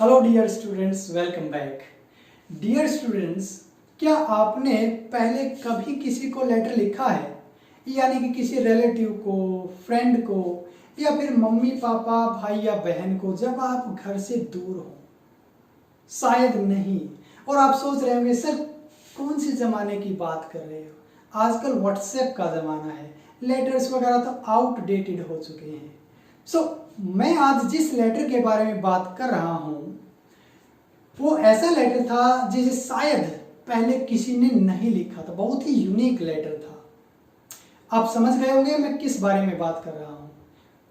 Hello dear students, welcome back. Dear students, क्या आपने पहले कभी किसी को लेटर लिखा है? यानी कि किसी रिलेटिव को, फ्रेंड को, या फिर मम्मी पापा, भाई या बहन को, जब आप घर से दूर हो? शायद नहीं। और आप सोच रहे होंगे सर कौन से ज़माने की बात कर रहे हो, आजकल व्हाट्सएप का ज़माना है, लेटर्स वगैरह तो आउटडेटेड हो चुके हैं। मैं आज जिस लेटर के बारे में बात कर रहा हूँ वो ऐसा लेटर था जिसे शायद पहले किसी ने नहीं लिखा था। बहुत ही यूनिक लेटर था। आप समझ गए होंगे मैं किस बारे में बात कर रहा हूँ।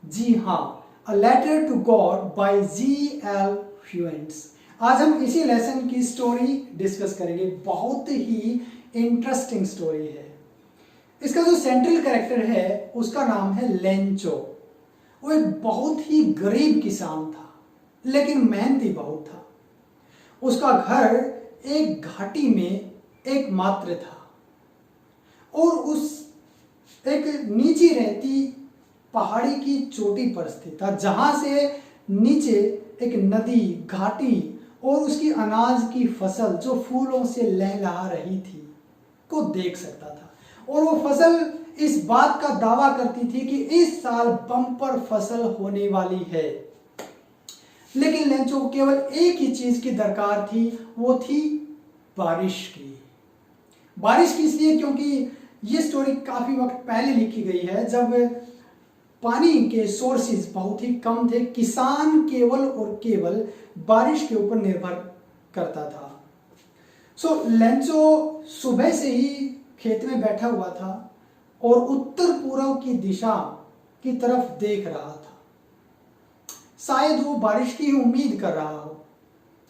जी हाँ, a letter to God by G.L. Fuentes. आज हम इसी लेसन की स्टोरी डिस्कस करेंगे। बहुत ही इंटरेस्टिंग स्टोरी है। इसका जो सेंट्रल कैरेक्टर है उसका नाम है लेंचो। वो एक बहुत ही गरीब किसान था, लेकिन मेहनती बहुत था। उसका घर एक घाटी में एकमात्र था और उस एक नीचे रहती पहाड़ी की चोटी पर स्थित था, जहां से नीचे एक नदी, घाटी और उसकी अनाज की फसल जो फूलों से लहलहा रही थी को देख सकता था। और वो फसल इस बात का दावा करती थी कि इस साल बम्पर फसल होने वाली है। लेकिन लेंचो को केवल एक ही चीज की दरकार थी, वो थी बारिश की। बारिश की इसलिए क्योंकि ये स्टोरी काफी वक्त पहले लिखी गई है, जब पानी के सोर्सेज बहुत ही कम थे। किसान केवल और केवल बारिश के ऊपर निर्भर करता था। लेंचो सुबह से ही खेत में बैठा हुआ था और उत्तर पूर्व की दिशा की तरफ देख रहा था। शायद वो बारिश की उम्मीद कर रहा हो।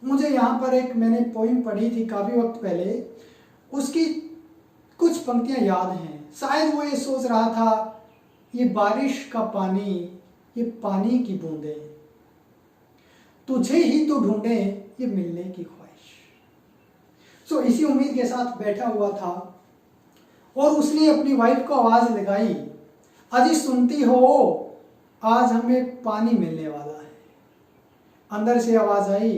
मुझे यहाँ पर एक मैंने पोइम पढ़ी थी काफी वक्त पहले, उसकी कुछ पंक्तियां याद हैं। शायद वो ये सोच रहा था, ये बारिश का पानी, ये पानी की बूंदें, तुझे ही तो ढूंढे ये मिलने की ख्वाहिश। इसी उम्मीद के साथ बैठा हुआ था और उसने अपनी वाइफ को आवाज लगाई, अजी सुनती हो, आज हमें पानी मिलने वाला है। अंदर से आवाज आई,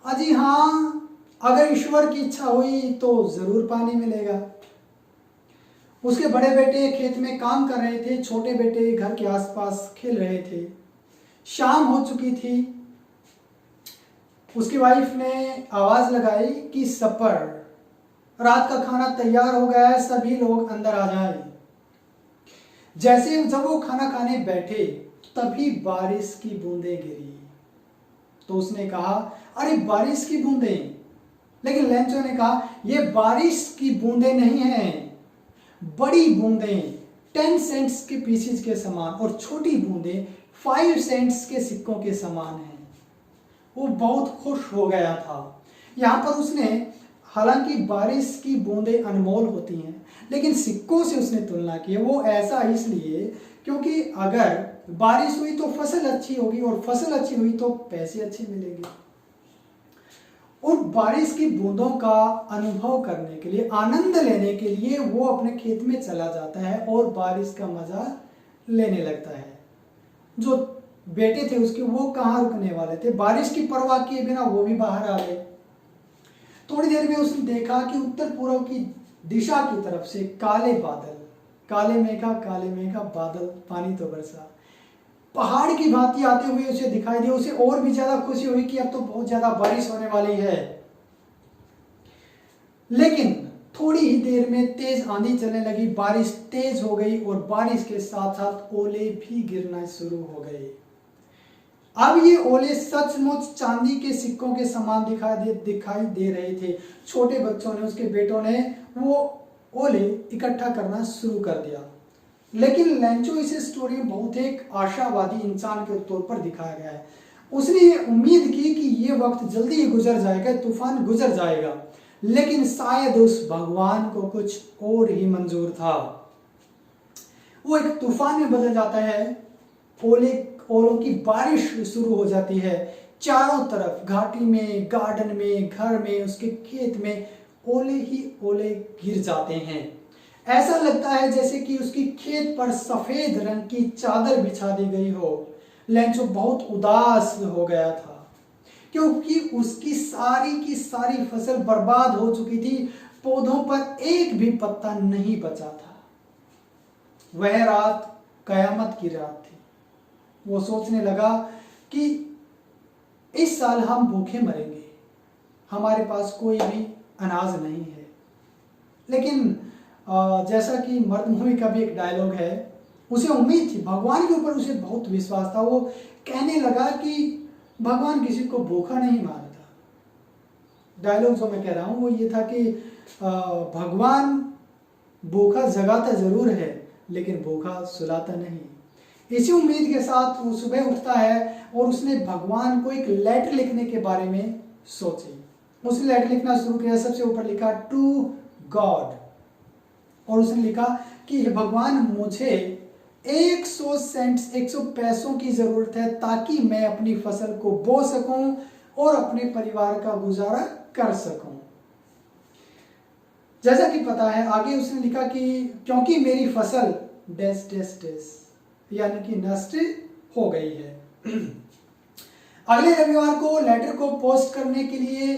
अजी हाँ, अगर ईश्वर की इच्छा हुई तो जरूर पानी मिलेगा। उसके बड़े बेटे खेत में काम कर रहे थे, छोटे बेटे घर के आसपास खेल रहे थे। शाम हो चुकी थी। उसकी वाइफ ने आवाज लगाई कि सपर, रात का खाना तैयार हो गया है, सभी लोग अंदर आ जाएं। जब वो खाना खाने बैठे तभी बारिश की बूंदें गिरी। तो उसने कहा, अरे बारिश की बूंदें। लेकिन लेंचो ने कहा, ये बारिश की बूंदें नहीं हैं, बड़ी बूंदें 10 सेंट्स के पीसेज के समान और छोटी बूंदें 5 सेंट्स के सिक्कों के समान हैं। वो बहुत खुश हो गया था। यहाँ पर उसने, हालांकि बारिश की बूंदें अनमोल होती हैं, लेकिन सिक्कों से उसने तुलना की है। वो ऐसा इसलिए क्योंकि अगर बारिश हुई तो फसल अच्छी होगी और फसल अच्छी हुई तो पैसे अच्छे मिलेंगे। और बारिश की बूंदों का अनुभव करने के लिए, आनंद लेने के लिए वो अपने खेत में चला जाता है और बारिश का मजा लेने लगता है। जो बेटे थे उसके, वो कहाँ रुकने वाले थे, बारिश की परवाह किए बिना वो भी बाहर आ गए। थोड़ी देर में उसने देखा कि उत्तर पूर्व की दिशा की तरफ से काले बादल, काले मेघा बादल, पानी तो बरसा, पहाड़ की भांति आते हुए उसे दिखाई दिया। उसे और भी ज्यादा खुशी हुई कि अब तो बहुत ज्यादा बारिश होने वाली है। लेकिन थोड़ी ही देर में तेज आंधी चलने लगी, बारिश तेज हो गई और बारिश के साथ साथ ओले भी गिरना शुरू हो गए। अब ये ओले सचमुच चांदी के सिक्कों के समान दिखाई दे रहे थे। छोटे बच्चों ने, उसके बेटों ने वो ओले इकट्ठा करना शुरू कर दिया। लेकिन लेंचो इस स्टोरी में बहुत एक आशावादी इंसान के तौर पर दिखाया गया है। उसने ये उम्मीद की कि ये वक्त जल्दी ही गुजर जाएगा, तूफान गुजर जाएगा, लेकिन शायद उस भगवान को कुछ और ही मंजूर था। वो एक तूफान में बदल जाता है। ओलों की बारिश शुरू हो जाती है। चारों तरफ घाटी में, गार्डन में, घर में, उसके खेत में ओले ही ओले गिर जाते हैं। ऐसा लगता है जैसे कि उसकी खेत पर सफेद रंग की चादर बिछा दी गई हो। लेंचो बहुत उदास हो गया था। क्योंकि उसकी सारी की सारी फसल बर्बाद हो चुकी थी, पौधों पर एक भी पत्ता नहीं बचा था। वह रात कयामत की रात थी। वो सोचने लगा कि इस साल हम भूखे मरेंगे, हमारे पास कोई भी अनाज नहीं है। लेकिन जैसा कि मर्द मूवी का भी एक डायलॉग है, उसे उम्मीद थी, भगवान के ऊपर उसे बहुत विश्वास था। वो कहने लगा कि भगवान किसी को भूखा नहीं मारता। डायलॉग जो मैं कह रहा हूँ वो ये था कि भगवान भूखा जगाता जरूर है लेकिन भूखा सुलाता नहीं। इसी उम्मीद के साथ वो सुबह उठता है और उसने भगवान को एक लेटर लिखने के बारे में सोची। उसने लेटर लिखना शुरू किया। सबसे ऊपर लिखा टू गॉड, और उसने लिखा कि हे भगवान, मुझे 100 सेंट्स 100 पैसों की जरूरत है ताकि मैं अपनी फसल को बो सकूं और अपने परिवार का गुजारा कर सकूं। जैसा कि पता है आगे उसने लिखा कि क्योंकि मेरी फसल डेस डेस डेस यानी कि नष्ट हो गई है। अगले रविवार को लेटर को पोस्ट करने के लिए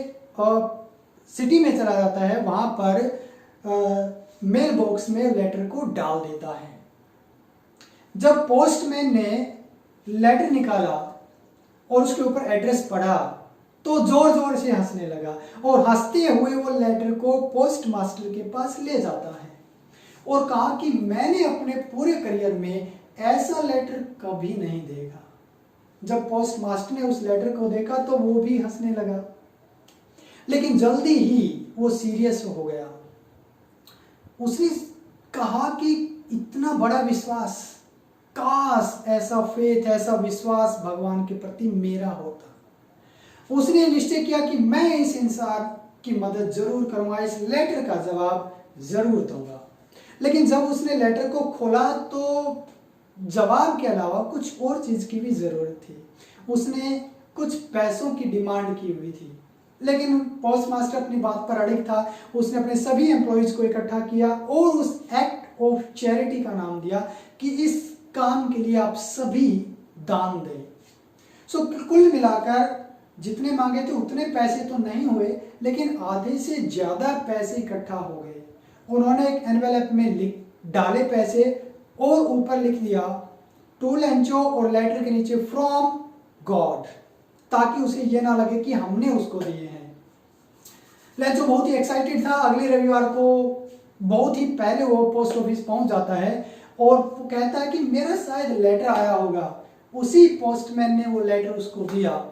सिटी में चला जाता है। वहां पर मेल बॉक्स में लेटर को डाल देता है। जब पोस्टमैन ने लेटर निकाला और उसके ऊपर एड्रेस पढ़ा तो जोर जोर से हंसने लगा और हंसते हुए वो लेटर को पोस्ट मास्टर के पास ले जाता है और कहा कि मैंने अपने पूरे करियर में ऐसा लेटर कभी नहीं देखा। जब पोस्ट मास्टर ने उस लेटर को देखा तो वो भी हंसने लगा, लेकिन जल्दी ही वो सीरियस हो गया। उसने कहा कि इतना बड़ा विश्वास, काश ऐसा फेथ, ऐसा विश्वास भगवान के प्रति मेरा होता। उसने निश्चय किया कि मैं इस इंसान की मदद जरूर करूंगा, इस लेटर का जवाब जरूर दूंगा। लेकिन जब उसने लेटर को खोला तो जवाब के अलावा कुछ और चीज की भी जरूरत थी। उसने कुछ पैसों की डिमांड की हुई थी, लेकिन पोस्ट मास्टर अपनी बात पर अड़िग था। उसने अपने सभी एम्प्लॉइज को इकट्ठा किया और उस एक्ट ऑफ चैरिटी का नाम दिया कि इस काम के लिए आप सभी दान दें। सो कुल मिलाकर जितने मांगे थे उतने पैसे तो नहीं हुए, लेकिन आधे से ज्यादा पैसे इकट्ठा हो गए। उन्होंने एक एनवेलप में लिख डाले पैसे और ऊपर लिख दिया टू लेंचो और लेटर के नीचे फ्रॉम गॉड, ताकि उसे यह ना लगे कि हमने उसको दिए हैं। लेंचो बहुत ही एक्साइटेड था। अगले रविवार को बहुत ही पहले वो पोस्ट ऑफिस पहुंच जाता है और वो कहता है कि मेरा शायद लेटर आया होगा। उसी पोस्टमैन ने वो लेटर उसको दिया।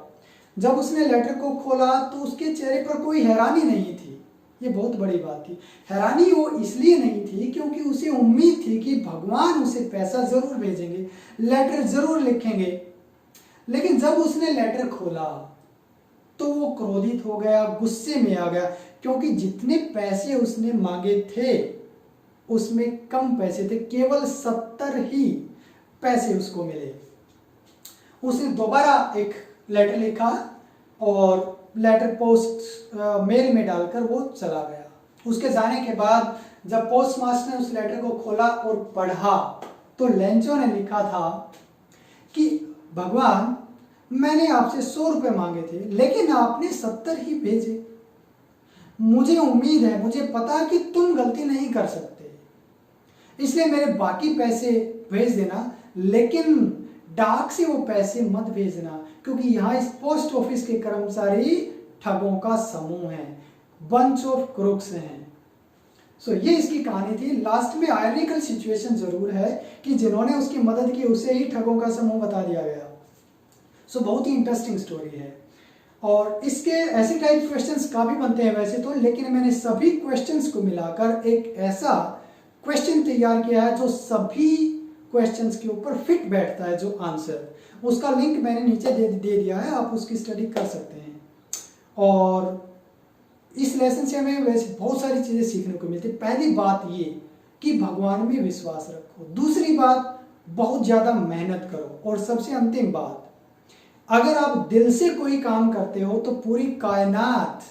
जब उसने लेटर को खोला तो उसके चेहरे पर कोई हैरानी नहीं थी। ये बहुत बड़ी बात थी। हैरानी वो इसलिए नहीं थी क्योंकि उसे उम्मीद थी कि भगवान उसे पैसा जरूर भेजेंगे, लेटर जरूर लिखेंगे। लेकिन जब उसने लेटर खोला तो वो क्रोधित हो गया, गुस्से में आ गया, क्योंकि जितने पैसे उसने मांगे थे उसमें कम पैसे थे। केवल 70 ही पैसे उसको मिले। उसने दोबारा एक लेटर लिखा और लेटर पोस्ट मेल में डालकर वो चला गया। उसके जाने के बाद जब पोस्ट मास्टर ने उस लेटर को खोला और पढ़ा तो लेंचो ने लिखा था कि भगवान, मैंने आपसे 100 रुपए मांगे थे लेकिन आपने 70 ही भेजे। मुझे उम्मीद है, मुझे पता कि तुम गलती नहीं कर सकते, इसलिए मेरे बाकी पैसे भेज देना, लेकिन डाक से वो पैसे मत भेजना, क्योंकि यहाँ इस पोस्ट ऑफिस के कर्मचारी ठगों का समूह है, बंच ऑफ क्रूक्स हैं। सो ये इसकी कहानी थी। लास्ट में आयरनिकल सिचुएशन जरूर है कि जिन्होंने उसकी मदद की उसे ही ठगों का समूह बता दिया गया। सो बहुत ही इंटरेस्टिंग स्टोरी है और इसके ऐसे टाइप क्वेश्चंस काफी बनते हैं वैसे तो, लेकिन मैंने सभी क्वेश्चंस को मिलाकर एक ऐसा क्वेश्चन तैयार किया है जो सभी क्वेश्चंस के ऊपर फिट बैठता है, जो आंसर। उसका लिंक मैंने नीचे दे दिया है, आप उसकी स्टडी कर सकते हैं। और इस लेसन से हमें वैसे बहुत सारी चीजें सीखने को मिलती है। पहली बात ये कि भगवान में विश्वास रखो। दूसरी बात, बहुत ज्यादा मेहनत करो। और सबसे अंतिम बात, अगर आप दिल से कोई काम करते हो तो पूरी कायनात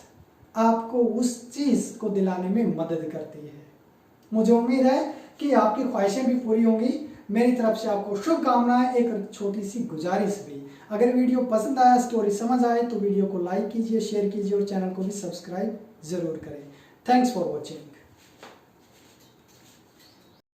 आपको उस चीज को दिलाने में मदद करती है। मुझे उम्मीद है कि आपकी ख्वाहिशें भी पूरी होंगी। मेरी तरफ से आपको शुभकामनाएं। एक छोटी सी गुजारिश भी, अगर वीडियो पसंद आया, स्टोरी समझ आए तो वीडियो को लाइक कीजिए, शेयर कीजिए और चैनल को भी सब्सक्राइब जरूर करें। Thanks for watching.